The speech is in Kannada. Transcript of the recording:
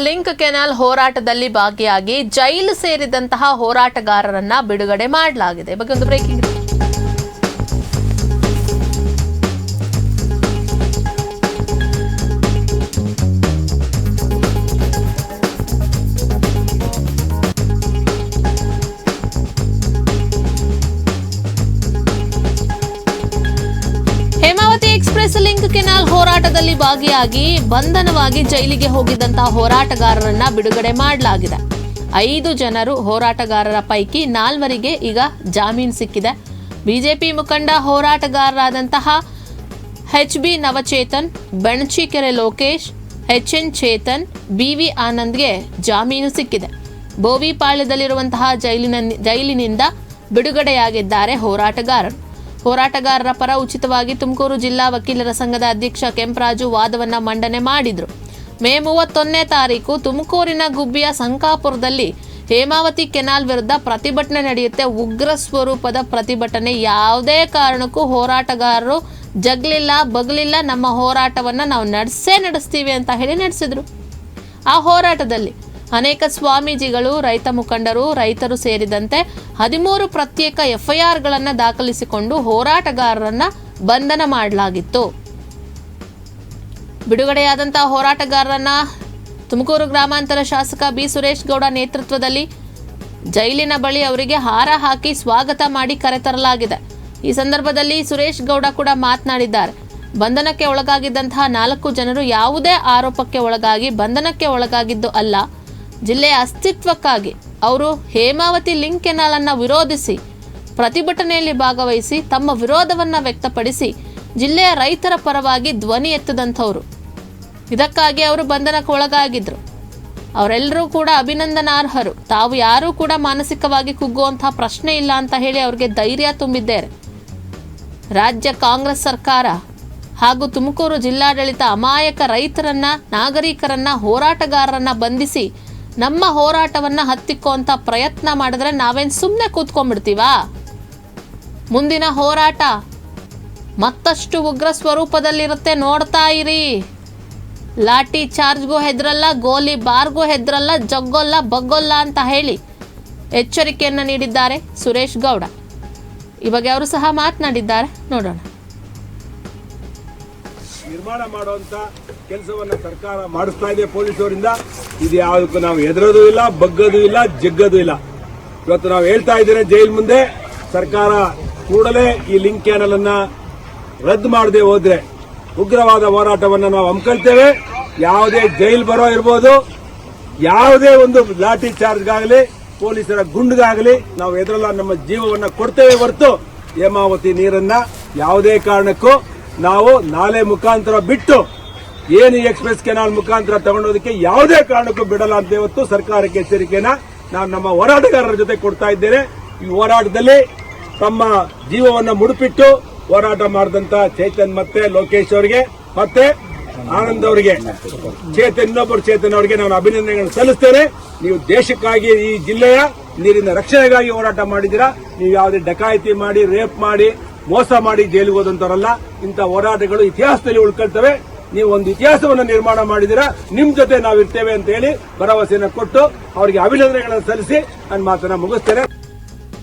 ಲಿಂಕ್ ಕೆನಾಲ್ ಹೋರಾಟದಲ್ಲಿ ಭಾಗಿಯಾಗಿ ಜೈಲು ಸೇರಿದಂತಹ ಹೋರಾಟಗಾರರನ್ನ ಬಿಡುಗಡೆ ಮಾಡಲಾಗಿದೆ. ಬಗ್ಗೆ ಒಂದು breaking. Hemavathi express link canal ಹೋರಾಟದಲ್ಲಿ ಭಾಗಿಯಾಗಿ ಬಂಧನವಾಗಿ ಜೈಲಿಗೆ ಹೋಗಿದ್ದಂತಹ ಹೋರಾಟಗಾರರನ್ನ ಬಿಡುಗಡೆ ಮಾಡಲಾಗಿದೆ. 5 ಜನರು ಹೋರಾಟಗಾರರ ಪೈಕಿ 4 ಈಗ ಜಾಮೀನು ಸಿಕ್ಕಿದೆ. ಬಿಜೆಪಿ ಮುಖಂಡ ಹೋರಾಟಗಾರರಾದಂತಹ HB Navachetan, ಬೆಣಚಿಕೆರೆ Lokesh, HN Chetan, BV ಆನಂದ್ಗೆ ಜಾಮೀನು ಸಿಕ್ಕಿದೆ. ಬೋವಿಪಾಳ್ಯದಲ್ಲಿರುವಂತಹ ಜೈಲಿನಿಂದ ಬಿಡುಗಡೆಯಾಗಿದ್ದಾರೆ ಹೋರಾಟಗಾರರು. ಹೋರಾಟಗಾರರ ಪರ ಉಚಿತವಾಗಿ ತುಮಕೂರು ಜಿಲ್ಲಾ ವಕೀಲರ ಸಂಘದ ಅಧ್ಯಕ್ಷ ಕೆಂಪರಾಜು ವಾದವನ್ನ ಮಂಡನೆ ಮಾಡಿದ್ರು. ಮೇ 31ನೇ ತಾರೀಕು ತುಮಕೂರಿನ ಗುಬ್ಬಿಯ ಸಂಕಾಪುರದಲ್ಲಿ ಹೇಮಾವತಿ ಕೆನಾಲ್ ವಿರುದ್ಧ ಪ್ರತಿಭಟನೆ ನಡೆಯುತ್ತೆ. ಉಗ್ರ ಸ್ವರೂಪದ ಪ್ರತಿಭಟನೆ. ಯಾವುದೇ ಕಾರಣಕ್ಕೂ ಹೋರಾಟಗಾರರು ಜಗ್ಲಿಲ್ಲ ಬಗ್ಲಿಲ್ಲ, ನಮ್ಮ ಹೋರಾಟವನ್ನ ನಾವು ನಡೆಸ್ತೀವಿ ಅಂತ ಹೇಳಿ ನಡೆಸಿದ್ರು. ಆ ಹೋರಾಟದಲ್ಲಿ ಅನೇಕ ಸ್ವಾಮೀಜಿಗಳು, ರೈತ ಮುಖಂಡರು, ರೈತರು ಸೇರಿದಂತೆ 13 ಪ್ರತ್ಯೇಕ FIRಗಳನ್ನು ದಾಖಲಿಸಿಕೊಂಡು ಹೋರಾಟಗಾರರನ್ನ ಬಂಧನ ಮಾಡಲಾಗಿತ್ತು. ಬಿಡುಗಡೆಯಾದಂತಹ ಹೋರಾಟಗಾರರನ್ನ ತುಮಕೂರು ಗ್ರಾಮಾಂತರ ಶಾಸಕ ಬಿ ಸುರೇಶ್ ಗೌಡ ನೇತೃತ್ವದಲ್ಲಿ ಜೈಲಿನ ಬಳಿ ಅವರಿಗೆ ಹಾರ ಹಾಕಿ ಸ್ವಾಗತ ಮಾಡಿ ಕರೆತರಲಾಗಿದೆ. ಈ ಸಂದರ್ಭದಲ್ಲಿ ಸುರೇಶ್ ಗೌಡ ಕೂಡ ಮಾತನಾಡಿದ್ದಾರೆ. ಬಂಧನಕ್ಕೆ ಒಳಗಾಗಿದ್ದಂತಹ 4 ಜನರು ಯಾವುದೇ ಆರೋಪಕ್ಕೆ ಒಳಗಾಗಿ ಬಂಧನಕ್ಕೆ ಒಳಗಾಗಿದ್ದು ಅಲ್ಲ. ಜಿಲ್ಲೆಯ ಅಸ್ತಿತ್ವಕ್ಕಾಗಿ ಅವರು ಹೇಮಾವತಿ ಲಿಂಕ್ ಕೆನಾಲ್ ಅನ್ನು ವಿರೋಧಿಸಿ ಪ್ರತಿಭಟನೆಯಲ್ಲಿ ಭಾಗವಹಿಸಿ ತಮ್ಮ ವಿರೋಧವನ್ನ ವ್ಯಕ್ತಪಡಿಸಿ ಜಿಲ್ಲೆಯ ರೈತರ ಪರವಾಗಿ ಧ್ವನಿ ಎತ್ತದಂಥವ್ರು. ಇದಕ್ಕಾಗಿ ಅವರು ಬಂಧನಕ್ಕೆ ಒಳಗಾಗಿದ್ರು. ಅವರೆಲ್ಲರೂ ಕೂಡ ಅಭಿನಂದನಾರ್ಹರು. ತಾವು ಯಾರೂ ಕೂಡ ಮಾನಸಿಕವಾಗಿ ಕುಗ್ಗುವಂತಹ ಪ್ರಶ್ನೆ ಇಲ್ಲ ಅಂತ ಹೇಳಿ ಅವರಿಗೆ ಧೈರ್ಯ ತುಂಬಿದ್ದಾರೆ. ರಾಜ್ಯ ಕಾಂಗ್ರೆಸ್ ಸರ್ಕಾರ ಹಾಗೂ ತುಮಕೂರು ಜಿಲ್ಲಾಡಳಿತ ಅಮಾಯಕ ರೈತರನ್ನ, ನಾಗರಿಕರನ್ನ, ಹೋರಾಟಗಾರರನ್ನ ಬಂಧಿಸಿ ನಮ್ಮ ಹೋರಾಟವನ್ನ ಹತ್ತಿಕ್ಕುವಂತ ಪ್ರಯತ್ನ ಮಾಡಿದ್ರೆ ನಾವೇನು ಸುಮ್ಮನೆ ಕೂತ್ಕೊಂಡ್ಬಿಡ್ತೀವಾ? ಮುಂದಿನ ಹೋರಾಟ ಮತ್ತಷ್ಟು ಉಗ್ರ ಸ್ವರೂಪದಲ್ಲಿರುತ್ತೆ. ನೋಡ್ತಾ ಇರಿ. ಲಾಠಿ ಚಾರ್ಜ್ಗೂ ಹೆದ್ರಲ್ಲ, ಗೋಲಿ ಬಾರ್ಗೂ ಹೆದ್ರಲ್ಲ, ಜಗ್ಗೊಲ್ಲ ಬಗ್ಗೊಲ್ಲ ಅಂತ ಹೇಳಿ ಎಚ್ಚರಿಕೆಯನ್ನು ನೀಡಿದ್ದಾರೆ ಸುರೇಶ್ ಗೌಡ. ಈ ಬಗ್ಗೆ ಅವರು ಸಹ ಮಾತನಾಡಿದ್ದಾರೆ. ನೋಡೋಣ. ನಿರ್ಮಾಣ ಮಾಡುವಂತ ಕೆಲಸವನ್ನ ಸರ್ಕಾರ ಮಾಡಿಸ್ತಾ ಇದೆ ಪೊಲೀಸರಿಂದ. ಇದು ಯಾವುದಕ್ಕೂ ನಾವು ಹೆದರೋದು ಇಲ್ಲ, ಬಗ್ಗೋದು ಇಲ್ಲ, ಜಗ್ಗೋದು ಇಲ್ಲ. ಇವತ್ತು ನಾವು ಹೇಳ್ತಾ ಇದ್ದೇನೆ, ಜೈಲ್ ಮುಂದೆ ಸರ್ಕಾರ ಕೂಡಲೇ ಈ ಲಿಂಕ್ ಕ್ಯಾನಲ್ ಅನ್ನ ರದ್ದು ಮಾಡದೆ ಹೋದ್ರೆ ಉಗ್ರವಾದ ಹೋರಾಟವನ್ನ ನಾವು ಹಮ್ಮಿಕೊಳ್ತೇವೆ. ಯಾವುದೇ ಜೈಲ್ ಬರೋ ಇರ್ಬೋದು, ಯಾವುದೇ ಒಂದು ಲಾಠಿ ಚಾರ್ಜ್ಗಾಗಲಿ, ಪೊಲೀಸರ ಗುಂಡ್ಗಾಗಲಿ ನಾವು ಎದುರಲ್ಲ, ನಮ್ಮ ಜೀವವನ್ನ ಕೊಡ್ತೇವೆ ಹೊರತು ಹೇಮಾವತಿ ನೀರನ್ನ ಯಾವುದೇ ಕಾರಣಕ್ಕೂ ನಾವು ನಾಲೆ ಮುಖಾಂತರ ಬಿಟ್ಟು ಏನು ಎಕ್ಸ್‌ಪ್ರೆಸ್ ಕೆನಾಲ್ ಮುಖಾಂತರ ತಗೊಂಡೋದಕ್ಕೆ ಯಾವುದೇ ಕಾರಣಕ್ಕೂ ಬಿಡಲ್ಲ ಅಂತ ಇವತ್ತು ಸರ್ಕಾರಕ್ಕೆ ಎಚ್ಚರಿಕೆಯನ್ನ ನಾನು ನಮ್ಮ ಹೋರಾಟಗಾರರ ಜೊತೆ ಕೊಡ್ತಾ ಇದ್ದೇನೆ. ಈ ಹೋರಾಟದಲ್ಲಿ ತಮ್ಮ ಜೀವವನ್ನ ಮುಡುಪಿಟ್ಟು ಹೋರಾಟ ಮಾಡಿದಂತ ಚೇತನ್ ಮತ್ತೆ ಲೋಕೇಶ್ ಅವರಿಗೆ ಮತ್ತೆ ಆನಂದ್ ಅವರಿಗೆ, ಇನ್ನೊಬ್ಬರು ಚೇತನ್ ಅವರಿಗೆ ನಾನು ಅಭಿನಂದನೆಗಳನ್ನು ಸಲ್ಲಿಸ್ತೇನೆ. ನೀವು ದೇಶಕ್ಕಾಗಿ, ಈ ಜಿಲ್ಲೆಯ ನೀರಿನ ರಕ್ಷಣೆಗಾಗಿ ಹೋರಾಟ ಮಾಡಿದ್ದೀರಾ. ನೀವು ಯಾವುದೇ ಡಕಾಯಿತಿ ಮಾಡಿ, ರೇಪ್ ಮಾಡಿ, ಮೋಸ ಮಾಡಿ ಜೈಲಿಗೆ ಹೋದಂತವರಲ್ಲ. ಇಂಥ ಹೋರಾಟಗಳು ಇತಿಹಾಸದಲ್ಲಿ ಉಳ್ಕೊಳ್ತವೆ. ನೀವು ಒಂದು ಇತಿಹಾಸವನ್ನು ನಿರ್ಮಾಣ ಮಾಡಿದಿರಾ. ನಿಮ್ ಜೊತೆ ನಾವಿರ್ತೇವೆ ಅಂತ ಹೇಳಿ ಭರವಸೆಯನ್ನು ಕೊಟ್ಟು ಅವರಿಗೆ ಅಭಿನಂದನೆಗಳನ್ನು ಸಲ್ಲಿಸಿ ನನ್ನ ಮಾತನ್ನ ಮುಗಿಸ್ತೇನೆ.